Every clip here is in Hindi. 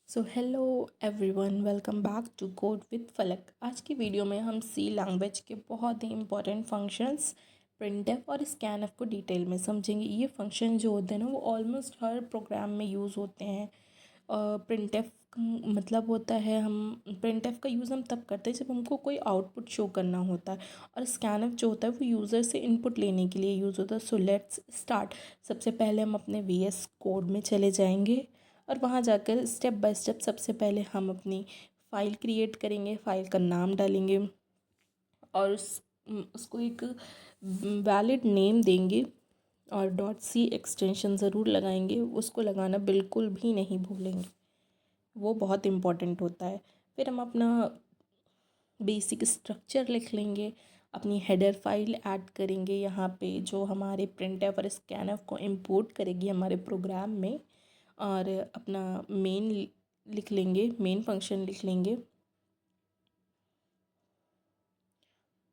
So hello everyone, welcome back to code with Falak. आज की वीडियो में हम सी लैंग्वेज के बहुत ही इंपॉर्टेंट फंक्शंस प्रिंटफ और स्कैनफ को डिटेल में समझेंगे। ये फंक्शन जो होते हैं ना, वो ऑलमोस्ट हर प्रोग्राम में यूज़ होते हैं। प्रिंटफ मतलब होता है, हम प्रिंटफ का यूज़ हम तब करते हैं जब हमको कोई आउटपुट शो करना होता है। और स्कैनफ जो होता है वो यूज़र से इनपुट लेने के लिए यूज़ होता है। So let's start. सबसे पहले हम अपने VS कोड में चले जाएंगे और वहाँ जाकर स्टेप बाय स्टेप सबसे पहले हम अपनी फ़ाइल क्रिएट करेंगे। फ़ाइल का नाम डालेंगे और उसको एक वैलिड नेम देंगे और .c एक्सटेंशन ज़रूर लगाएंगे। उसको लगाना बिल्कुल भी नहीं भूलेंगे, वो बहुत इम्पोर्टेंट होता है। फिर हम अपना बेसिक स्ट्रक्चर लिख लेंगे, अपनी हेडर फाइल ऐड करेंगे यहाँ पे, जो हमारे प्रिंटफ और स्कैनफ को इंपोर्ट करेगी हमारे प्रोग्राम में। और अपना मेन लिख लेंगे, मेन फंक्शन लिख लेंगे।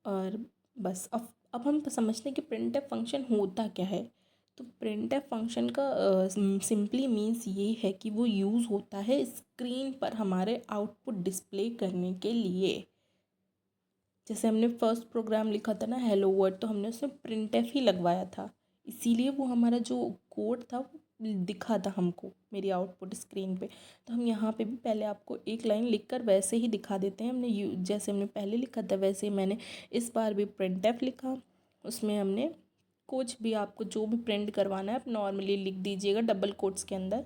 और बस अब हम समझते हैं कि प्रिंटफ फंक्शन होता क्या है। तो प्रिंटफ फंक्शन का सिंपली मीन्स ये है कि वो यूज़ होता है स्क्रीन पर हमारे आउटपुट डिस्प्ले करने के लिए। जैसे हमने फर्स्ट प्रोग्राम लिखा था ना, हेलो वर्ल्ड, तो हमने उसमें प्रिंटफ ही लगवाया था, इसीलिए वो हमारा जो कोड था वो दिखा था हमको मेरी आउटपुट स्क्रीन पे। तो हम यहाँ पे भी पहले आपको एक लाइन लिखकर वैसे ही दिखा देते हैं। जैसे हमने पहले लिखा था वैसे ही मैंने इस बार भी प्रिंटफ लिखा। उसमें हमने कुछ भी, आपको जो भी प्रिंट करवाना है आप नॉर्मली लिख दीजिएगा डबल कोट्स के अंदर,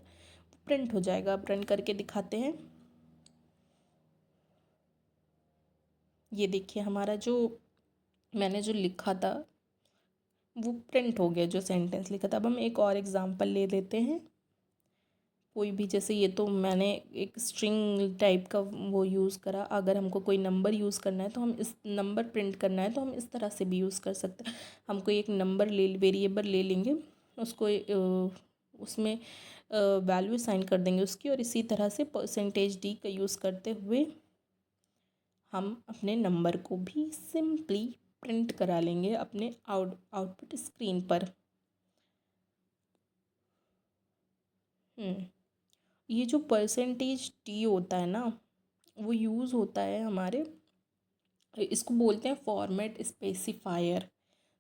प्रिंट हो जाएगा। प्रिंट करके दिखाते हैं। ये देखिए, हमारा जो मैंने जो लिखा था वो प्रिंट हो गया, जो सेंटेंस लिखा था। अब हम एक और एग्जांपल ले लेते हैं कोई भी। जैसे ये तो मैंने एक स्ट्रिंग टाइप का वो यूज़ करा। अगर हमको कोई नंबर यूज़ करना है तो हम इस नंबर प्रिंट करना है तो हम इस तरह से भी यूज़ कर सकते हैं। हम कोई एक नंबर वेरिएबल ले लेंगे, उसको उसमें वैल्यू असाइन कर देंगे उसकी, और इसी तरह से %d का यूज़ करते हुए हम अपने नंबर को भी सिंपली प्रिंट करा लेंगे अपने आउटपुट स्क्रीन पर। ये जो %d होता है ना, वो यूज़ होता है हमारे, इसको बोलते हैं फॉर्मेट स्पेसिफायर।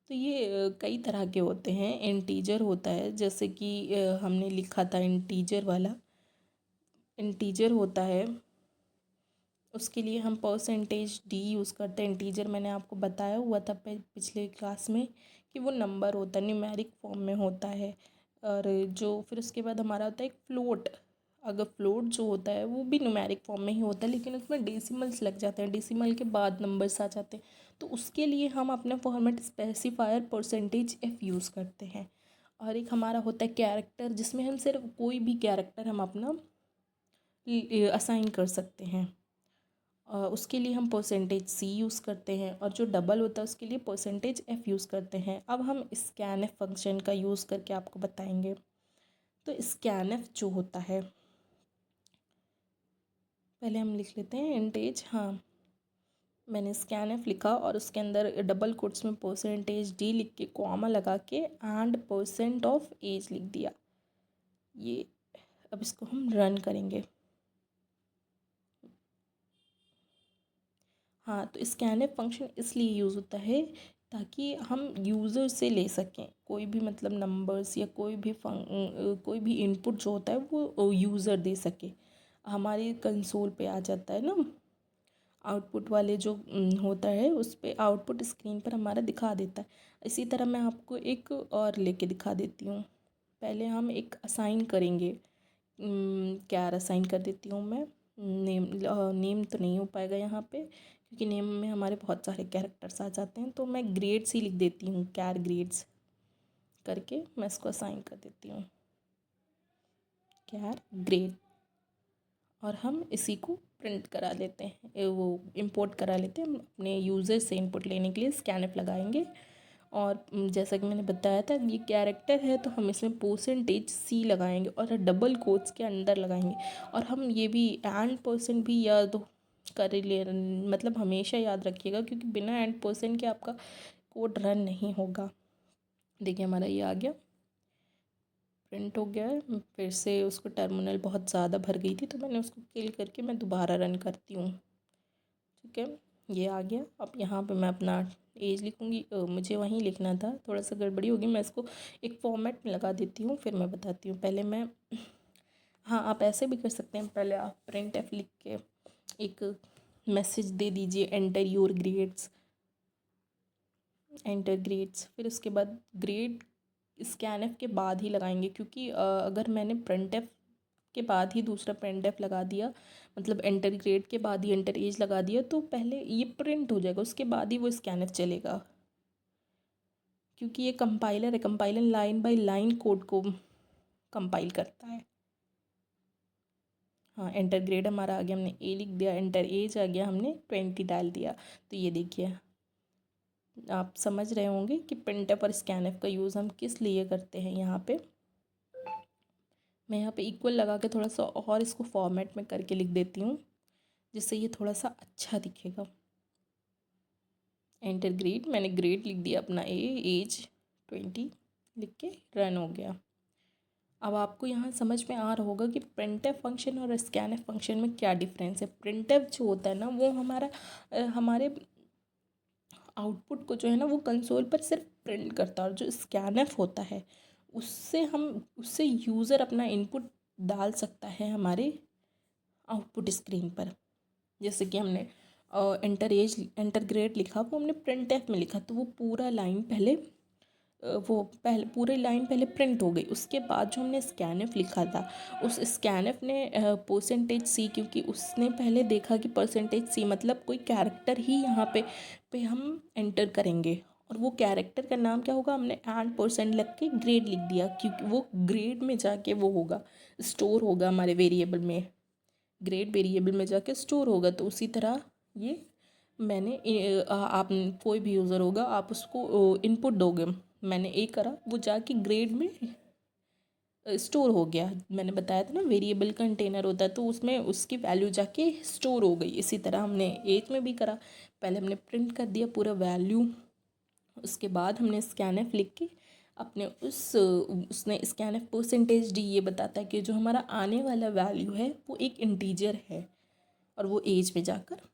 तो ये कई तरह के होते हैं। इंटीजर होता है, जैसे कि हमने लिखा था इंटीजर वाला, इंटीजर होता है, उसके लिए हम %d यूज़ करते हैं। इंटीजर मैंने आपको बताया हुआ था पिछले क्लास में कि वो नंबर होता है, न्यूमेरिक फॉर्म में होता है। और जो फिर उसके बाद हमारा होता है एक फ्लोट। अगर फ्लोट जो होता है वो भी न्यूमेरिक फॉर्म में ही होता है, लेकिन उसमें डेसिमल्स लग जाते हैं, डेसिमल के बाद नंबर्स आ जाते हैं। तो उसके लिए हम अपना फॉर्मेट स्पेसिफायर %f यूज़ करते हैं। और एक हमारा होता है कैरेक्टर, जिसमें हम सिर्फ कोई भी कैरेक्टर हम अपना असाइन कर सकते हैं। उसके लिए हम %c यूज़ करते हैं, और जो डबल होता है उसके लिए %f यूज़ करते हैं। अब हम स्कैनफ फंक्शन का यूज़ करके आपको बताएंगे। तो स्कैनफ जो होता है, पहले हम लिख लेते हैं इंटेज। हाँ, मैंने स्कैनफ लिखा और उसके अंदर डबल कोट्स में %d लिख के कॉमा लगा के एंड %of लिख दिया। ये अब इसको हम रन करेंगे। हाँ, तो स्कैनफ फंक्शन इसलिए यूज़ होता है ताकि हम यूज़र से ले सकें कोई भी, मतलब नंबर्स या कोई भी इनपुट जो होता है वो यूज़र दे सके। हमारी कंसोल पे आ जाता है ना, आउटपुट वाले जो होता है उस पे आउटपुट स्क्रीन पर हमारा दिखा देता है। इसी तरह मैं आपको एक और लेके दिखा देती हूँ। पहले हम एक असाइन करेंगे। क्या असाइन कर देती हूँ मैं, नेम। नेम तो नहीं हो पाएगा यहाँ पे, क्योंकि नेम में हमारे बहुत सारे कैरेक्टर्स आ जाते हैं। तो मैं ग्रेड्स ही लिख देती हूँ, कैर ग्रेड्स करके मैं इसको असाइन कर देती हूँ, कैर ग्रेड। और हम इसी को प्रिंट करा लेते हैं, वो इंपोर्ट करा लेते हैं। हम अपने यूज़र से इनपुट लेने के लिए स्कैनफ लगाएंगे। और जैसा कि मैंने बताया था, ये कैरेक्टर है तो हम इसमें %c लगाएंगे और डबल कोट्स के अंदर लगाएंगे। और हम ये भी एंड % भी याद कर ले, मतलब हमेशा याद रखिएगा, क्योंकि बिना एंड % के आपका कोड रन नहीं होगा। देखिए हमारा ये आ गया प्रिंट हो गया है। फिर से उसको टर्मिनल बहुत ज़्यादा भर गई थी तो मैंने उसको किल करके मैं दोबारा रन करती हूँ। ठीक है, ये आ गया। अब यहाँ पे मैं अपना एज लिखूँगी। मुझे वहीं लिखना था, थोड़ा सा गड़बड़ी होगी। मैं इसको एक फॉर्मेट में लगा देती हूँ, फिर मैं बताती हूँ। पहले मैं, हाँ आप ऐसे भी कर सकते हैं। पहले आप प्रिंट एफ लिख के एक मैसेज दे दीजिए, enter your grades, enter grades. फिर उसके बाद ग्रेड स्कैन एफ के बाद ही लगाएंगे, क्योंकि अगर मैंने प्रिंट एफ के बाद ही दूसरा प्रिंट एफ लगा दिया, मतलब एंटर ग्रेड के बाद ही एंटर एज लगा दिया, तो पहले ये प्रिंट हो जाएगा, उसके बाद ही वो स्कैन एफ चलेगा। क्योंकि ये कंपाइलर है, compiler line by line code को कंपाइल करता है। हाँ, एंटर ग्रेड हमारा आ गया, हमने ए लिख दिया। एंटर एज आ गया, हमने 20 डाल दिया। तो ये देखिए, आप समझ रहे होंगे कि प्रिंट एफ और स्कैन एफ का यूज़ हम किस लिए करते हैं। यहाँ पे मैं यहाँ पे इक्वल लगा के थोड़ा सा और इसको फॉर्मेट में करके लिख देती हूँ, जिससे ये थोड़ा सा अच्छा दिखेगा। एंटर ग्रेड, मैंने ग्रेड लिख दिया अपना, एज 20 लिख के रन हो गया। अब आपको यहाँ समझ में आ रहा होगा कि प्रिंटफ फंक्शन और स्कैनफ फंक्शन में क्या डिफरेंस है। प्रिंटफ जो होता है ना, वो हमारे आउटपुट को जो है ना, वो कंसोल पर सिर्फ प्रिंट करता है। और जो स्कैनफ होता है, उससे यूज़र अपना इनपुट डाल सकता है हमारे आउटपुट स्क्रीन पर। जैसे कि हमने एंटर ग्रेड लिखा, वो हमने प्रिंट एफ में लिखा, तो वो पूरा लाइन पहले पूरी लाइन पहले प्रिंट हो गई। उसके बाद जो हमने स्कैनफ लिखा था, उस स्कैनफ ने परसेंटेज सी, क्योंकि उसने पहले देखा कि परसेंटेज सी मतलब कोई कैरेक्टर ही यहाँ पे हम एंटर करेंगे, और वो कैरेक्टर का नाम क्या होगा, हमने एंड परसेंट लग के ग्रेड लिख दिया, क्योंकि वो ग्रेड में जाके वो होगा, स्टोर होगा हमारे वेरिएबल में, ग्रेड वेरिएबल में जाके स्टोर होगा। तो उसी तरह ये मैंने आप कोई भी यूज़र होगा, आप उसको इनपुट दोगे, मैंने ए करा, वो जाके ग्रेड में स्टोर हो गया। मैंने बताया था ना, वेरिएबल कंटेनर होता है, तो उसमें उसकी वैल्यू जाके स्टोर हो गई। इसी तरह हमने एज में भी करा, पहले हमने प्रिंट कर दिया पूरा वैल्यू, उसके बाद हमने स्कैनफ लिख के अपने उसने स्कैनफ परसेंटेज डी, ये बताता है कि जो हमारा आने वाला वैल्यू है वो एक इंटीजर है, और वो एज में जाकर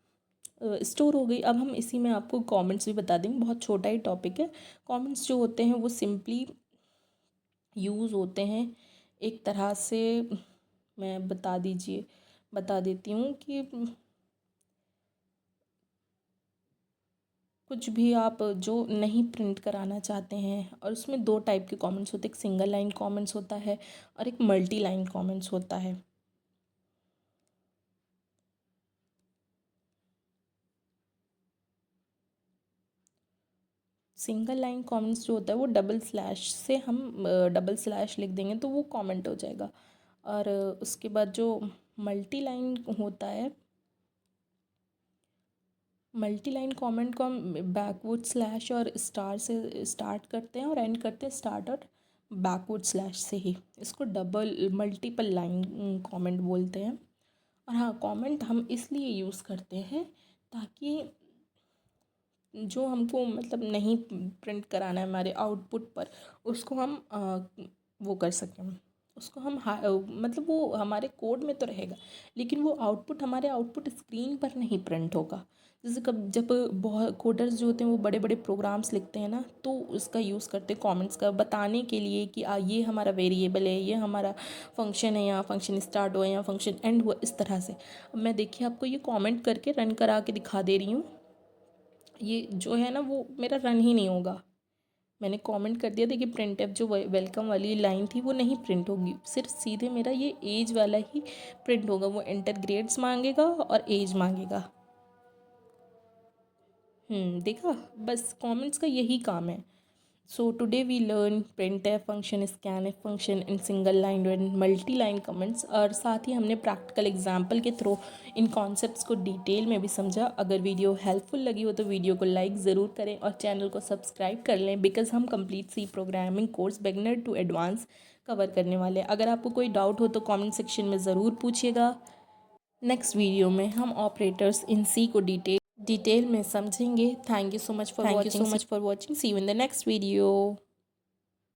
स्टोर हो गई। अब हम इसी में आपको कमेंट्स भी बता देंगे, बहुत छोटा ही टॉपिक है। कमेंट्स जो होते हैं वो सिंपली यूज़ होते हैं एक तरह से, मैं बता देती हूँ कि कुछ भी आप जो नहीं प्रिंट कराना चाहते हैं, और उसमें दो टाइप के कमेंट्स होते हैं, एक सिंगल लाइन कमेंट्स होता है और एक मल्टी लाइन कमेंट्स होता है। सिंगल लाइन कमेंट्स जो होता है वो डबल स्लैश से, हम डबल स्लैश लिख देंगे तो वो कमेंट हो जाएगा। और उसके बाद जो मल्टी लाइन होता है, मल्टी लाइन कमेंट को हम बैकवर्ड स्लैश और स्टार से स्टार्ट करते हैं और एंड करते हैं स्टार्ट और बैकवर्ड स्लैश से ही। इसको डबल मल्टीपल लाइन कमेंट बोलते हैं। और हाँ, कमेंट हम इसलिए यूज़ करते हैं ताकि जो हमको मतलब नहीं प्रिंट कराना है हमारे आउटपुट पर, उसको हम वो कर सकें, उसको हम मतलब वो हमारे कोड में तो रहेगा, लेकिन वो आउटपुट हमारे आउटपुट स्क्रीन पर नहीं प्रिंट होगा। जैसे जब बहुत कोडर्स जो होते हैं वो बड़े बड़े प्रोग्राम्स लिखते हैं ना, तो उसका यूज़ करते हैं कमेंट्स का, बताने के लिए कि ये हमारा वेरिएबल है, ये हमारा फंक्शन है, यहाँ फंक्शन स्टार्ट हुआ, यहाँ फंक्शन एंड हुआ, इस तरह से। अब मैं देखिए आपको ये कमेंट करके रन करा के दिखा दे रही हूँ। ये जो है ना, वो मेरा रन ही नहीं होगा। मैंने कमेंट कर दिया, देखिए प्रिंट एफ जो वेलकम वाली लाइन थी वो नहीं प्रिंट होगी, सिर्फ सीधे मेरा ये एज वाला ही प्रिंट होगा। वो एंटर ग्रेड्स मांगेगा और एज मांगेगा। देखा, बस कमेंट्स का यही काम है। So today we learn printf function, scanf function in single line and multi line comments, और साथ ही हमने प्रैक्टिकल एग्जाम्पल के थ्रू इन कॉन्सेप्ट्स को डिटेल में भी समझा। अगर वीडियो हेल्पफुल लगी हो तो वीडियो को लाइक ज़रूर करें और चैनल को सब्सक्राइब कर लें, बिकॉज हम complete C programming course beginner to advance cover करने वाले हैं। अगर आपको कोई डाउट हो तो कॉमेंट सेक्शन में ज़रूर पूछिएगा। नेक्स्ट वीडियो में हम ऑपरेटर्स इन सी को डिटेल में समझेंगे। Thank you so much for watching. See you in the next video.